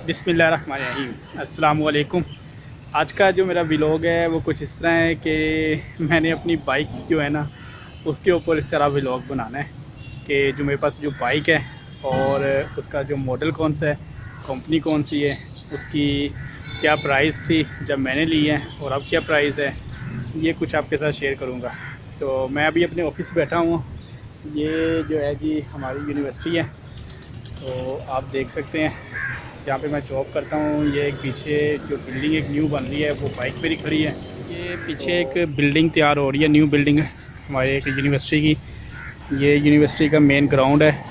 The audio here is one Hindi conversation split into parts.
बिस्मिल्लाहिर्रहमानिर्रहीम अस्सलाम वालेकुम। आज का जो मेरा व्लॉग है वो कुछ इस तरह है कि मैंने अपनी बाइक जो है ना उसके ऊपर इस तरह व्लॉग बनाना है कि जो मेरे पास जो बाइक है और उसका जो मॉडल कौन सा है, कंपनी कौन सी है, उसकी क्या प्राइस थी जब मैंने ली है और अब क्या प्राइस है, ये कुछ आपके साथ शेयर करूँगा। तो मैं अभी अपने ऑफिस बैठा हूँ। ये जो है जी हमारी यूनिवर्सिटी है, तो आप देख सकते हैं जहाँ पे मैं जॉब करता हूँ। ये एक पीछे जो बिल्डिंग एक न्यू बन रही है वो बाइक पे ही खड़ी है। ये पीछे एक बिल्डिंग तैयार हो रही है, न्यू बिल्डिंग है हमारे एक यूनिवर्सिटी की। ये यूनिवर्सिटी का मेन ग्राउंड है।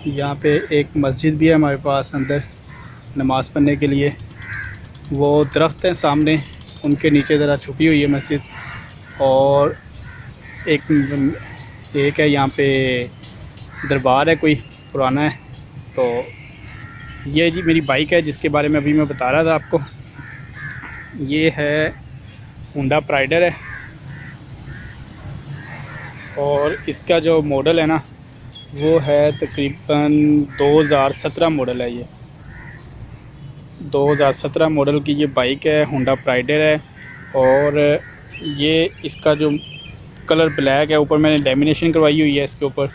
यहाँ पे एक मस्जिद भी है हमारे पास अंदर नमाज़ पढ़ने के लिए। वो दरख्त हैं सामने, उनके नीचे ज़रा छुपी हुई है मस्जिद। और एक है यहाँ पे दरबार है कोई पुराना है। तो ये जी मेरी बाइक है जिसके बारे में अभी मैं बता रहा था आपको। ये है होंडा प्राइडर है और इसका जो मॉडल है ना वो है तकरीबन 2017 मॉडल है। ये 2017 मॉडल की ये बाइक है, होंडा प्राइडर है। और ये इसका जो कलर ब्लैक है, ऊपर मैंने लेमिनेशन करवाई हुई है इसके ऊपर।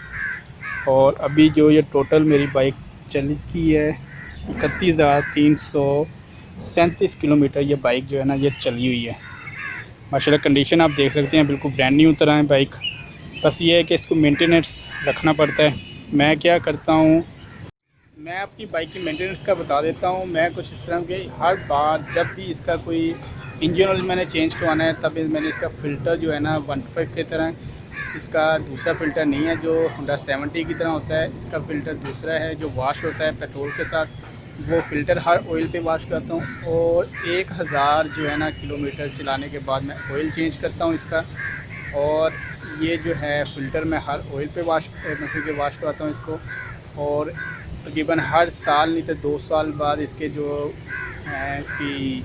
और अभी जो ये टोटल मेरी बाइक चली की है 31,337 किलोमीटर ये बाइक जो है ना ये चली हुई है। माशाल्लाह कंडीशन आप देख सकते हैं बिल्कुल ब्रांड न्यू तरह है बाइक। बस ये है कि इसको मेंटेनेंस रखना पड़ता है। मैं क्या करता हूँ, मैं अपनी बाइक की मेंटेनेंस का बता देता हूँ। मैं कुछ इस तरह के हर बार जब भी इसका कोई इंजन ऑयल मैंने चेंज करवाना है तब मैंने इसका फ़िल्टर जो है ना 125 की तरह, इसका दूसरा फ़िल्टर नहीं है जो होंडा 70 की तरह होता है। इसका फ़िल्टर दूसरा है जो वॉश होता है पेट्रोल के साथ। वो फ़िल्टर हर ऑयल पे वॉश करता हूँ और 1000 जो है ना किलोमीटर चलाने के बाद मैं ऑयल चेंज करता हूँ इसका। और ये जो है फ़िल्टर मैं हर ऑयल पे वॉश करवाता हूँ इसको। और तकरीबन हर साल नहीं तो 2 साल बाद इसके जो इसकी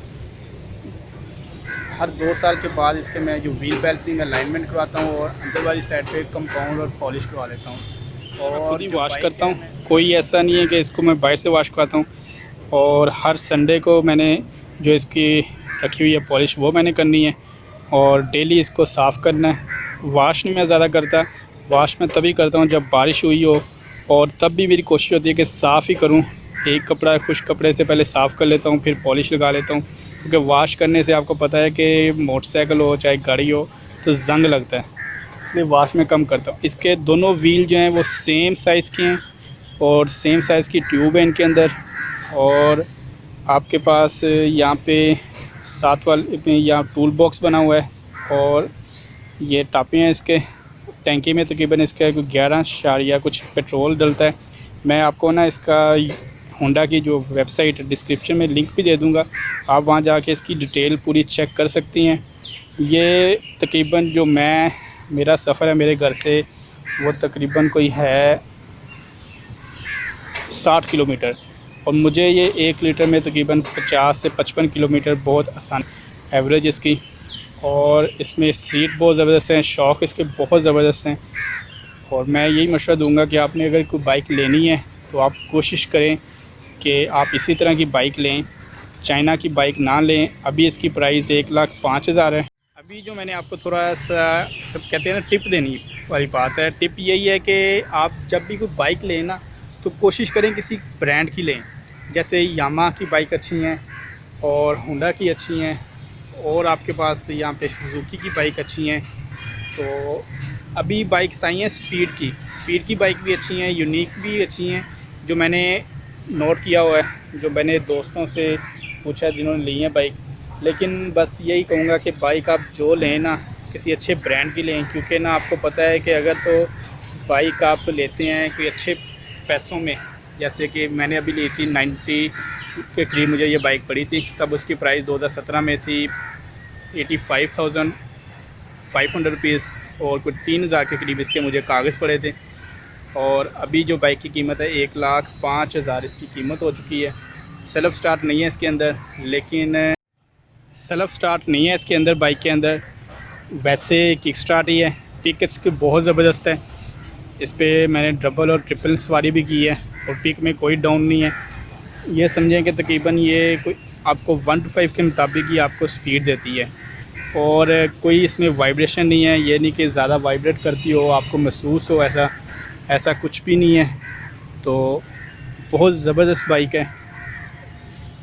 हर 2 साल के बाद इसके मैं जो व्हील बैलेंसिंग अलाइनमेंट करवाता हूँ और अंदर वाली साइड पे कंपाउंड और पॉलिश करवा लेता हूँ और वॉश करता हूँ। कोई ऐसा नहीं है कि इसको मैं बाहर से वॉश करवाता हूँ। और हर संडे को मैंने जो इसकी रखी हुई है पॉलिश वो मैंने करनी है और डेली इसको साफ़ करना है। वॉश नहीं मैं ज़्यादा करता, वॉश मैं तभी करता हूँ जब बारिश हुई हो। और तब भी मेरी कोशिश होती है कि साफ़ ही करूँ। एक कपड़ा खुश कपड़े से पहले साफ़ कर लेता हूँ, फिर पॉलिश लगा लेता हूँ। क्योंकि वॉश करने से आपको पता है कि मोटरसाइकिल हो चाहे गाड़ी हो तो ज़ंग लगता है, इसलिए वॉश में कम करता हूँ। इसके दोनों व्हील जो हैं वो सेम साइज़ के हैं और सेम साइज़ की ट्यूब है इनके अंदर। और आपके पास यहाँ पे साथ वाले यहाँ टूल बॉक्स बना हुआ है और ये टापे हैं इसके। टैंकी में तकरीबन इसका 11 या कुछ पेट्रोल डलता है। मैं आपको ना इसका होंडा की जो वेबसाइट डिस्क्रिप्शन में लिंक भी दे दूंगा, आप वहां जाके इसकी डिटेल पूरी चेक कर सकती हैं। ये तकरीबन जो मेरा सफ़र है मेरे घर से वो तकरीबन कोई है 60 किलोमीटर और मुझे ये 1 लीटर में तकरीबन 50 से 55 किलोमीटर बहुत आसान एवरेज इसकी। और इसमें सीट बहुत ज़बरदस्त हैं, शॉक इसके बहुत ज़बरदस्त हैं। और मैं यही मशवरा दूंगा कि आपने अगर कोई बाइक लेनी है तो आप कोशिश करें कि आप इसी तरह की बाइक लें, चाइना की बाइक ना लें। अभी इसकी प्राइस 1,05,000 है। अभी जो मैंने आपको थोड़ा सा सब कहते हैं ना टिप देनी वाली बात है। टिप यही है कि आप जब भी कोई बाइक लें ना तो कोशिश करें किसी ब्रांड की लें। जैसे यामाहा की बाइक अच्छी हैं और होंडा की अच्छी हैं और आपके पास यहाँ पे सुजुकी की बाइक अच्छी हैं। तो अभी बाइक्स आई हैं स्पीड की बाइक भी अच्छी हैं, यूनिक भी अच्छी हैं जो मैंने नोट किया हुआ है, जो मैंने दोस्तों से पूछा जिन्होंने ली है बाइक। लेकिन बस यही कहूँगा कि बाइक आप जो लें ना किसी अच्छे ब्रांड की लें, क्योंकि ना आपको पता है कि अगर तो बाइक आप लेते हैं कोई अच्छे पैसों में, जैसे कि मैंने अभी ली थी 90 के करीब मुझे ये बाइक पड़ी थी, तब उसकी प्राइस 2017 में थी 85,500 रुपीज़ और कुछ 3,000 के करीब इसके मुझे कागज़ पड़े थे। और अभी जो बाइक की कीमत है 1,05,000 इसकी कीमत हो चुकी है। सेल्फ़ स्टार्ट नहीं है इसके अंदर, लेकिन सेल्फ़ स्टार्ट नहीं है इसके अंदर बाइक के अंदर, वैसे किक स्टार्ट ही है। पिक इसकी बहुत ज़बरदस्त है। इस पर मैंने डबल और ट्रिपल सवारी भी की है और पिक में कोई डाउन नहीं है। ये समझें कि तकरीबन ये कोई आपको 1 to 5 के मुताबिक ही आपको स्पीड देती है, और कोई इसमें वाइब्रेशन नहीं है। ये नहीं कि ज़्यादा वाइब्रेट करती हो, आपको महसूस हो, ऐसा ऐसा कुछ भी नहीं है। तो बहुत ज़बरदस्त बाइक है।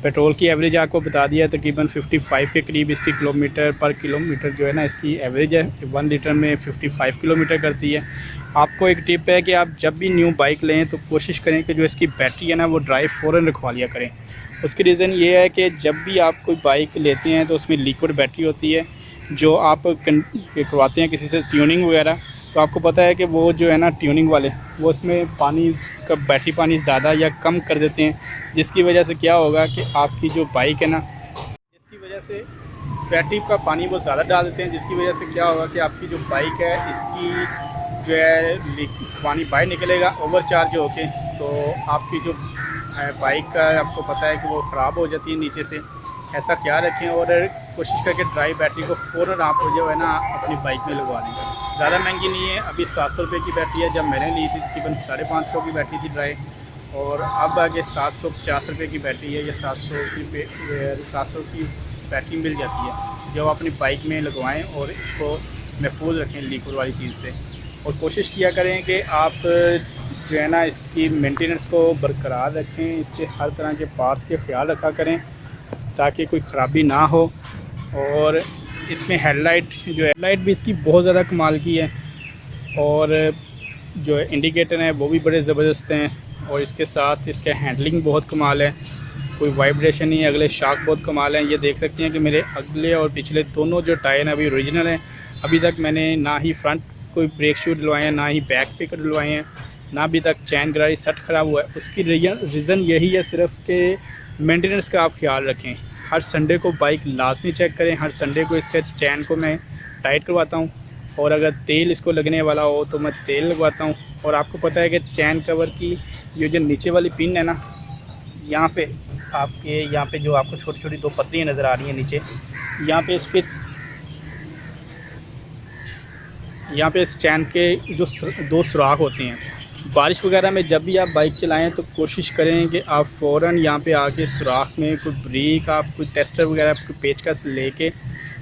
पेट्रोल की एवरेज आपको बता दिया है, तकरीबन 55 के करीब इसकी किलोमीटर पर किलोमीटर जो है ना इसकी एवरेज है। 1 लीटर में 55 किलोमीटर करती है। आपको एक टिप है कि आप जब भी न्यू बाइक लें तो कोशिश करें कि जो इसकी बैटरी है ना वो ड्राई फ़ौरन रखवा लिया करें। उसकी रीज़न ये है कि जब भी आप कोई बाइक लेते हैं तो उसमें लिक्विड बैटरी होती है, जो आप करवाते हैं किसी से ट्यूनिंग वगैरह, तो आपको पता है कि वो जो है ना ट्यूनिंग वाले वो उसमें पानी का बैटरी पानी ज़्यादा या कम कर देते हैं, जिसकी वजह से क्या होगा कि आपकी जो बाइक है ना, इसकी वजह से बैटरी का पानी वो ज़्यादा डाल देते हैं, जिसकी वजह से क्या होगा कि आपकी जो बाइक है इसकी जो है पानी बाहर निकलेगा ओवर चार्ज होके, तो आपकी जो बाइक का आपको पता है कि वो ख़राब हो जाती है नीचे से। ऐसा ख्याल रखें और कोशिश करके ड्राई बैटरी को फ़ौरन आप जो है ना अपनी बाइक में लगवा लें। ज़्यादा महंगी नहीं है, अभी 700 रुपये की बैटरी है। जब मैंने ली थी तकरीबन 550 की बैटरी थी ड्राई, और अब आगे 750 रुपये की बैटरी है, या 700 की बैटरी मिल जाती है, जो अपनी बाइक में लगवाएं और इसको महफूज रखें लिक्विड वाली चीज़ से। और कोशिश किया करें कि आप जो है ना इसकी मेंटेनेंस को बरकरार रखें, इसके हर तरह के पार्ट्स के ख्याल रखा करें ताकि कोई ख़राबी ना हो। और इसमें हेडलाइट भी इसकी बहुत ज़्यादा कमाल की है, और जो इंडिकेटर हैं वो भी बड़े ज़बरदस्त हैं, और इसके साथ इसका हैंडलिंग बहुत कमाल है, कोई वाइब्रेशन नहीं है। अगले शाक बहुत कमाल हैं। ये देख सकते हैं कि मेरे अगले और पिछले दोनों जो टायर हैं अभी ओरिजिनल हैं। अभी तक मैंने ना ही फ्रंट कोई ब्रेक शू डलवाए हैं, ना ही बैक पे डलवाए हैं, ना अभी तक चैन गरारी सेट ख़राब हुआ है। उसकी रीज़न यही है सिर्फ कि मेंटेनेंस का आप ख्याल रखें। हर संडे को बाइक लाजमी चेक करें। हर संडे को इसके चैन को मैं टाइट करवाता हूँ, और अगर तेल इसको लगने वाला हो तो मैं तेल लगवाता हूँ। और आपको पता है कि चैन कवर की ये जो नीचे वाली पिन है ना, यहाँ पे आपके यहाँ पे जो आपको छोटी छोटी 2 पतलियाँ नज़र आ रही हैं नीचे, यहाँ पे इस चैन के जो 2 सुराख होते हैं। बारिश वगैरह में जब भी आप बाइक चलाएं तो कोशिश करें कि आप फ़ौरन यहाँ पे आके सुराख में कोई ब्रेक, आप कोई टेस्टर वगैरह कोई पेचकस लेके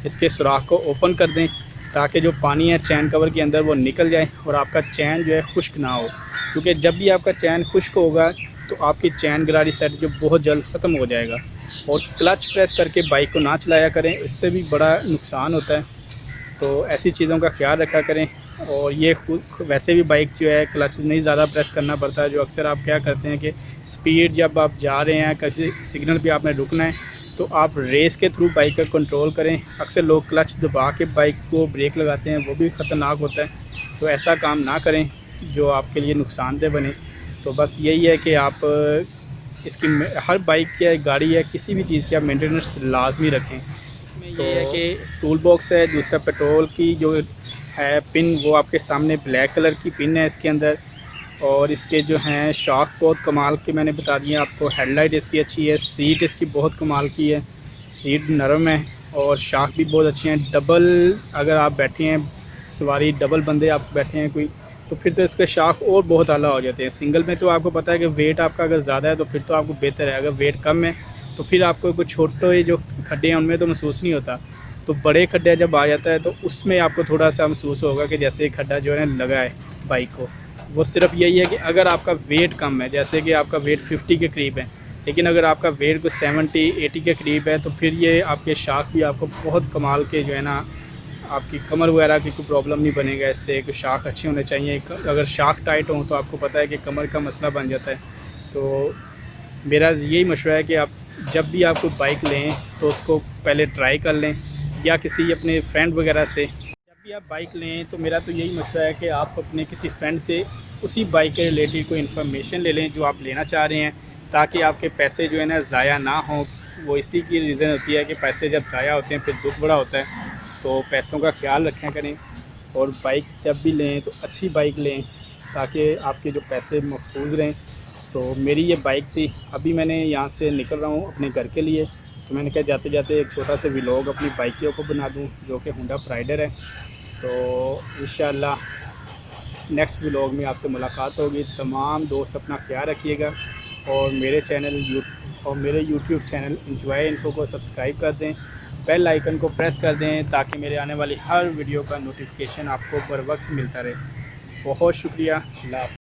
इसके सुराख को ओपन कर दें, ताकि जो पानी है चैन कवर के अंदर वो निकल जाए और आपका चैन जो है खुश्क ना हो। क्योंकि जब भी आपका चैन खुश्क होगा तो आपकी चैन गरारी सेट जो बहुत जल्द ख़त्म हो जाएगा। और क्लच प्रेस करके बाइक को ना चलाया करें, इससे भी बड़ा नुकसान होता है। तो ऐसी चीज़ों का ख्याल रखा करें। और ये वैसे भी बाइक जो है क्लच नहीं ज़्यादा प्रेस करना पड़ता है। जो अक्सर आप क्या करते हैं कि स्पीड जब आप जा रहे हैं, किसी सिग्नल पे आपने रुकना है, तो आप रेस के थ्रू बाइक का कंट्रोल करें। अक्सर लोग क्लच दबा के बाइक को ब्रेक लगाते हैं, वो भी ख़तरनाक होता है। तो ऐसा काम ना करें जो आपके लिए नुकसानदेह बने। तो बस यही है कि आप इसकी हर बाइक या गाड़ी या किसी भी चीज़ की आप मेंटेनेंस लाजमी रखें। तो ये है कि टूल बॉक्स है, दूसरा पेट्रोल की जो है पिन वो आपके सामने ब्लैक कलर की पिन है इसके अंदर। और इसके जो हैं शॉक बहुत कमाल के मैंने बता दिए आपको। हेडलाइट इसकी अच्छी है, सीट इसकी बहुत कमाल की है, सीट नरम है, और शॉक भी बहुत अच्छे हैं। डबल अगर आप बैठे हैं सवारी, डबल बंदे आप बैठे हैं कोई, तो फिर तो इसके शॉक और बहुत आला हो जाते हैं। सिंगल में तो आपको पता है कि वेट आपका अगर ज़्यादा है तो फिर तो आपको बेहतर है। अगर वेट कम है तो फिर आपको कुछ छोटे जो खड्डे हैं उनमें तो महसूस नहीं होता, तो बड़े खड्डे जब आ जाता है तो उसमें आपको थोड़ा सा महसूस होगा कि जैसे खड्डा जो है ना लगा है बाइक को। वो सिर्फ यही है कि अगर आपका वेट कम है, जैसे कि आपका वेट 50 के करीब है, लेकिन अगर आपका वेट को 70-80 के करीब है, तो फिर ये आपके शाख भी आपको बहुत कमाल के जो है ना, आपकी कमर वगैरह की कोई प्रॉब्लम नहीं बनेगा इससे। कि शाख अच्छे होने चाहिए। अगर शाख टाइट हो तो आपको पता है कि कमर का मसला बन जाता है। तो मेरा यही मशवरा है कि आप जब भी आप कोई बाइक लें तो उसको पहले ट्राई कर लें, या किसी अपने फ्रेंड वगैरह से। जब भी आप बाइक लें तो मेरा तो यही मशवरा है कि आप अपने किसी फ्रेंड से उसी बाइक के रिलेटेड कोई इन्फॉर्मेशन ले लें जो आप लेना चाह रहे हैं, ताकि आपके पैसे जो है ना ज़ाया ना हो। वो इसी की रीज़न होती है कि पैसे जब ज़ाया होते हैं फिर दुख बड़ा होता है। तो पैसों का ख्याल रखें करें, और बाइक जब भी लें तो अच्छी बाइक लें ताकि आपके जो पैसे महफूज रहें। तो मेरी ये बाइक थी, अभी मैंने यहाँ से निकल रहा हूँ अपने घर के लिए, तो मैंने कहा जाते जाते एक छोटा सा व्लॉग अपनी बाइक के ऊपर बना दूँ जो कि होंडा प्राइडर है। तो इंशाल्लाह नेक्स्ट व्लॉग में आपसे मुलाकात होगी। तमाम दोस्त अपना ख्याल रखिएगा, और मेरे चैनल और मेरे यूट्यूब चैनल एंजॉय इन्फो को सब्सक्राइब कर दें, बेल आइकन को प्रेस कर दें ताकि मेरे आने वाली हर वीडियो का नोटिफिकेशन आपको बर वक्त मिलता रहे। बहुत शुक्रिया। अल्लाह हाफ़िज़।